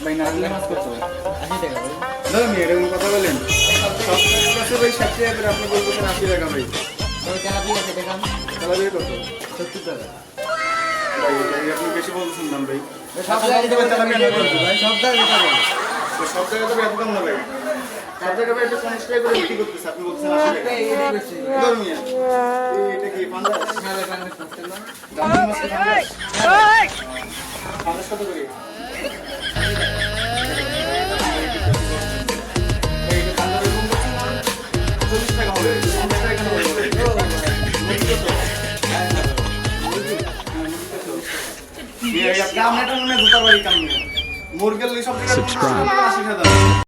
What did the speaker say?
ভাই নারকেলের মাছ কত? 80 টাকা ভাই। দাদা আমি এরকম কথা বলেন? সবসময় কাছে ভাই 60 টাকা করে আপনি বলতেছেন 80 টাকা ভাই। ওই তেলাপিয়া আছে দেখান। তেলাপিয়া কত? 70 টাকা। ভাই এটা আপনি বেশি বলতেছেন দাম ভাই। সব জায়গায় তেলাপিয়া নেই ভাই, সব জায়গায় দেখাবো। সব জায়গায় তো এত দাম না ভাই। সব জায়গায় ভাই এটা 50 টাকা করে বিক্রি করতেছে, আপনি বলতেছেন 80 টাকা। এটা বেশি। ধরুন মিয়া। এটা কি পাঙ্গাস? হ্যাঁ ভাই পাঙ্গাস মাছ তেল না? দামি মাছ কি পাঙ্গাস? পাঙ্গাস কত করে? ভাই এটা পাঙ্গাস এরকম করছেন না? 40 টাকা হবে। 50 টাকা কেন হবে? মুরগি কত? মুরগি 40 টাকা। আপনি এটা মনে হয় জুতার বাড়ি কাম নিয়ে। মুরগের সব থেকে 80 টাকা।